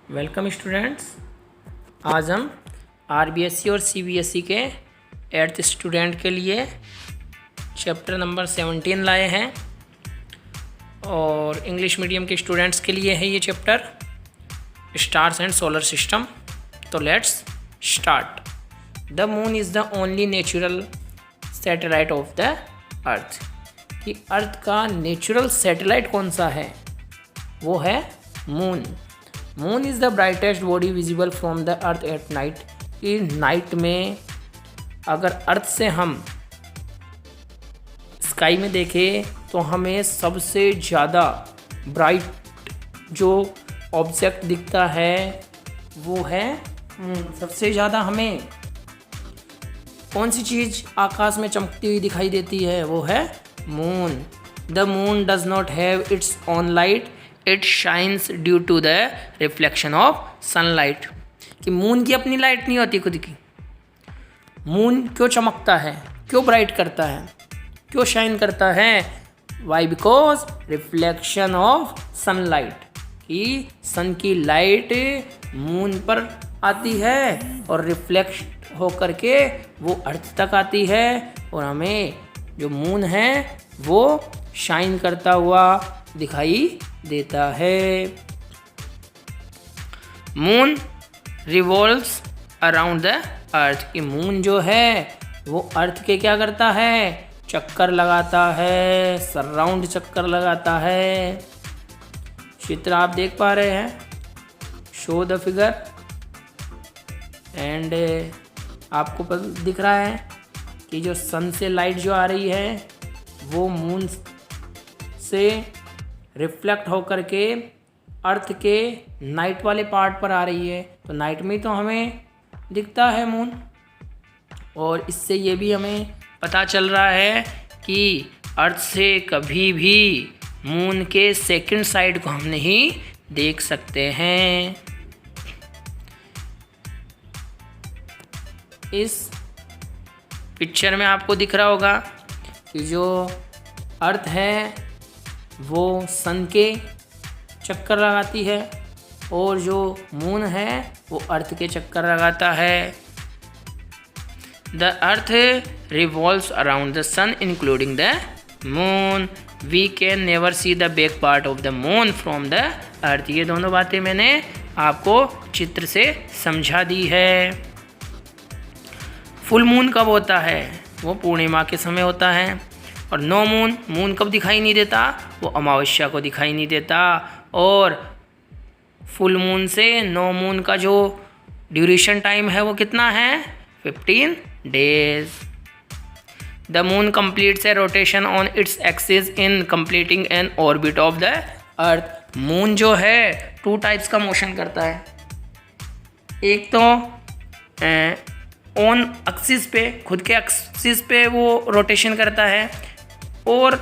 Welcome students. आज हम RBSE और सीबीएसई के 8th स्टूडेंट के लिए चैप्टर नंबर 17 लाए हैं और इंग्लिश मीडियम के स्टूडेंट्स के लिए है ये chapter stars and solar system. तो let's start. The moon is the only natural satellite of the earth. कि अर्थ का नेचुरल सैटेलाइट कौन सा है? वो है moon. Moon is the brightest body visible from the earth at night. कि night में अगर अर्थ से हम स्काई में देखें तो हमें सबसे ज़्यादा ब्राइट जो ऑब्जेक्ट दिखता है वो है मून। सबसे ज़्यादा हमें कौन सी चीज़ आकाश में चमकती हुई दिखाई देती है? वो है moon. The moon does not have its own light, it shines due to the reflection of sunlight. कि मून की अपनी लाइट नहीं होती खुद की। मून क्यों चमकता है, क्यों ब्राइट करता है, क्यों शाइन करता है? Why? Because reflection of sunlight. कि सन की लाइट मून पर आती है और रिफ्लेक्ट होकर के वो अर्थ तक आती है और हमें जो मून है वो शाइन करता हुआ दिखाई देता है। Moon revolves around the earth. कि मून जो है वो अर्थ के क्या करता है? चक्कर लगाता है, सराउंड चक्कर लगाता है। चित्र आप देख पा रहे हैं, शो द फिगर एंड आपको दिख रहा है कि जो सन से लाइट जो आ रही है वो मून से रिफ्लेक्ट होकर के अर्थ के नाइट वाले पार्ट पर आ रही है। तो नाइट में तो हमें दिखता है मून। और इससे ये भी हमें पता चल रहा है कि अर्थ से कभी भी मून के सेकंड साइड को हम नहीं देख सकते हैं। इस पिक्चर में आपको दिख रहा होगा कि जो अर्थ है वो सन के चक्कर लगाती है और जो मून है वो अर्थ के चक्कर लगाता है। The earth revolves around the sun including the moon. We can never see the back part of the moon from the earth. ये दोनों बातें मैंने आपको चित्र से समझा दी है। फुल मून कब होता है? वो पूर्णिमा के समय होता है। और नो मून, मून कब दिखाई नहीं देता? वो अमावस्या को दिखाई नहीं देता। और फुल मून से नो मून का जो ड्यूरेशन टाइम है वो कितना है? 15 days. The moon completes A rotation on its axis in completing N orbit of the earth. Moon जो है 2 टाइप्स का मोशन करता है। एक तो ऑन एक्सिस पे, खुद के एक्सिस पे वो रोटेशन करता है और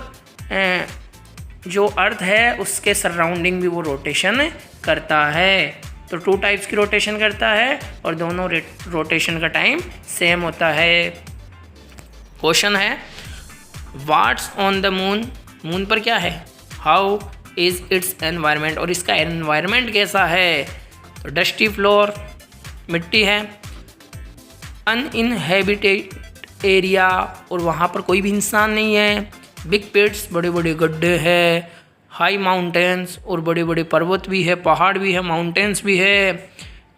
जो अर्थ है उसके सराउंडिंग भी वो रोटेशन करता है। तो 2 टाइप्स की रोटेशन करता है और दोनों रोटेशन का टाइम सेम होता है। क्वेश्चन है what's on the moon. Moon पर क्या है? How is it's environment. और इसका एनवायरनमेंट कैसा है? तो डस्टी फ्लोर, मिट्टी है, अनइनहेबिटेड एरिया और वहाँ पर कोई भी इंसान नहीं है, बिग पेट्स, बड़े बड़े गड्ढे हैं, हाई माउंटेन्स और बड़े बड़े पर्वत भी है, पहाड़ भी है, माउंटेन्स भी है,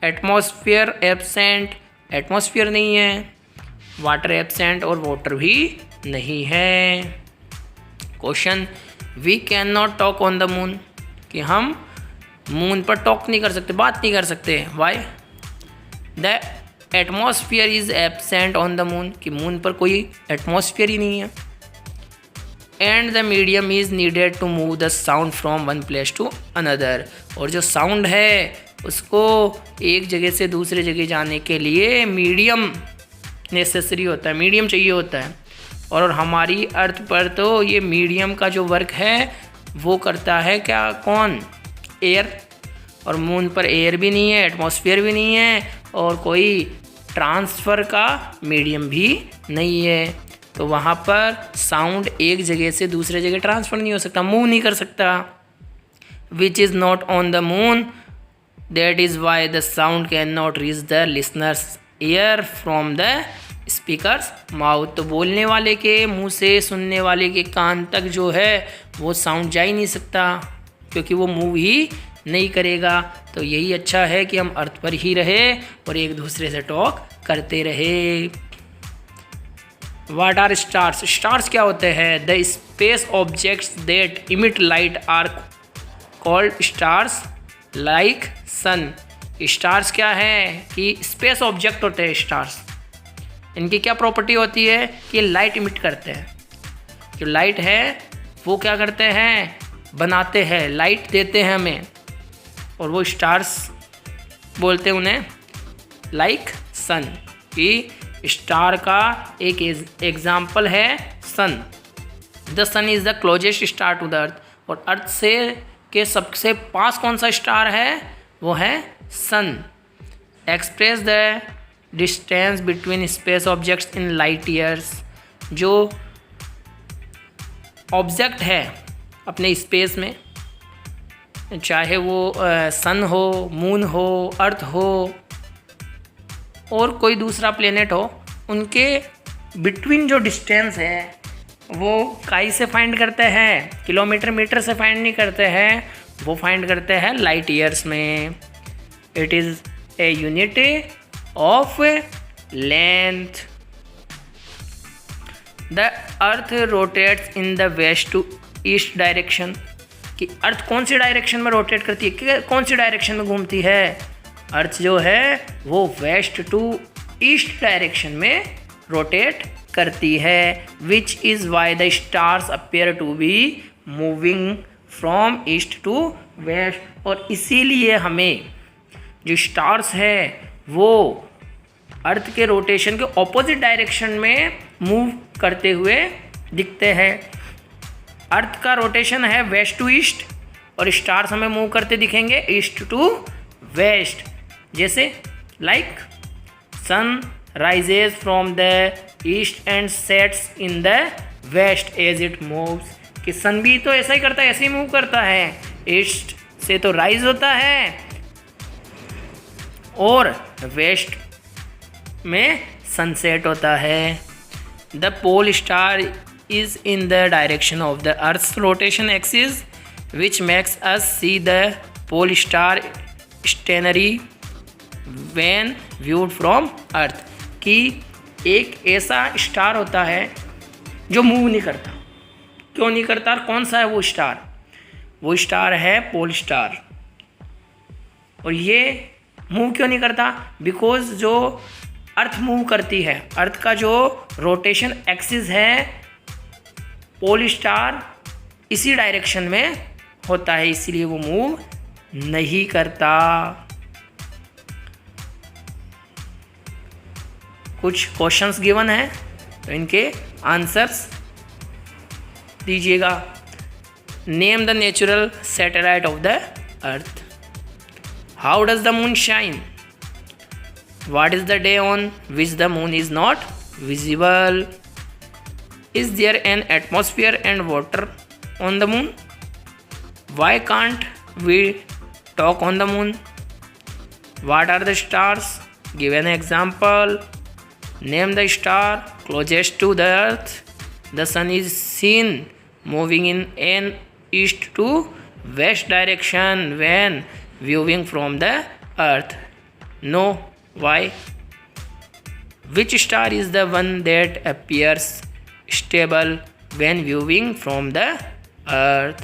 एटमॉस्फेयर एब्सेंट, एटमॉस्फेयर नहीं है, वाटर एब्सेंट और वाटर भी नहीं है। Question we can not talk on the moon. कि हम मून पर टॉक नहीं कर सकते, बात नहीं कर सकते। Why? The atmosphere is absent on the moon. कि मून पर कोई एटमॉस्फेयर ही नहीं है। And the medium is needed to move the sound from one place to another. और जो साउंड है उसको एक जगह से दूसरे जगह जाने के लिए मीडियम नेसेसरी होता है, मीडियम चाहिए होता है। और हमारी अर्थ पर तो ये मीडियम का जो वर्क है वो करता है क्या? कौन? एयर। और मून पर एयर भी नहीं है, एटमॉस्फेयर भी नहीं है और कोई ट्रांसफ़र का मीडियम भी नहीं है। तो वहाँ पर साउंड एक जगह से दूसरे जगह ट्रांसफ़र नहीं हो सकता, मूव नहीं कर सकता। Which is not on the moon That is why the sound cannot reach the listener's ear from the speaker's mouth. तो बोलने वाले के मुंह से सुनने वाले के कान तक जो है वो साउंड जा ही नहीं सकता, क्योंकि वो मूव ही नहीं करेगा। तो यही अच्छा है कि हम अर्थ पर ही रहे और एक दूसरे से टॉक करते रहे। What are stars? स्टार्स क्या होते हैं? The space objects that emit light are called stars like sun. Stars क्या है कि स्पेस ऑब्जेक्ट होते हैं स्टार्स। इनकी क्या प्रॉपर्टी होती है कि लाइट इमिट करते हैं। जो लाइट है वो क्या करते हैं, बनाते हैं, लाइट देते हैं हमें, और वो स्टार्स बोलते हैं उन्हें लाइक सन। कि स्टार का एक एग्जाम्पल है sun. The sun is the closest star to the earth. और अर्थ से के सबसे पास कौन सा स्टार है, वो है sun. Express the distance between space objects in light years. जो ऑब्जेक्ट है अपने स्पेस में, चाहे वो सन हो, मून हो, अर्थ हो और कोई दूसरा प्लेनेट हो, उनके बिटवीन जो डिस्टेंस है वो काई से फाइंड करते हैं, किलोमीटर मीटर से फाइंड नहीं करते हैं, वो फाइंड करते हैं लाइट ईयर्स में। It is a unit of length. The earth rotates in the west to east direction. कि अर्थ कौन सी डायरेक्शन में रोटेट करती है, कौन सी डायरेक्शन में घूमती है? अर्थ जो है वो वेस्ट टू ईस्ट डायरेक्शन में रोटेट करती है। Which is why the stars appear to be moving from east to west. और इसीलिए हमें जो स्टार्स है वो अर्थ के रोटेशन के ऑपोजिट डायरेक्शन में मूव करते हुए दिखते हैं। अर्थ का रोटेशन है वेस्ट टू ईस्ट और स्टार्स हमें मूव करते दिखेंगे ईस्ट टू वेस्ट। जैसे like sun rises from the east and sets in the west as it moves. कि सन भी तो ऐसा ही करता है, ऐसे ही मूव करता है। ईस्ट से तो राइज होता है और वेस्ट में सनसेट होता है। The pole star is in the direction of the earth's rotation axis which makes us see the pole star stationary when viewed from earth. कि एक ऐसा स्टार होता है जो मूव नहीं करता। क्यों नहीं करता? कौन सा है वो स्टार? वो स्टार है पोल स्टार। और ये मूव क्यों नहीं करता? बिकॉज जो अर्थ मूव करती है, अर्थ का जो रोटेशन एक्सिस है, पोल स्टार इसी डायरेक्शन में होता है, इसीलिए वो मूव नहीं करता। कुछ क्वेश्चंस गिवन है तो इनके आंसर्स दीजिएगा। Name the natural satellite of the earth. How does the moon shine? What is the day on which the moon is not visible? Is there an atmosphere and water on the moon? Why can't we talk on the moon? What are the stars? Give an example. Name the star closest to the earth. The sun is seen moving in an east to west direction when viewing from the earth. No. Why? Which star is the one that appears stable when viewing from the earth?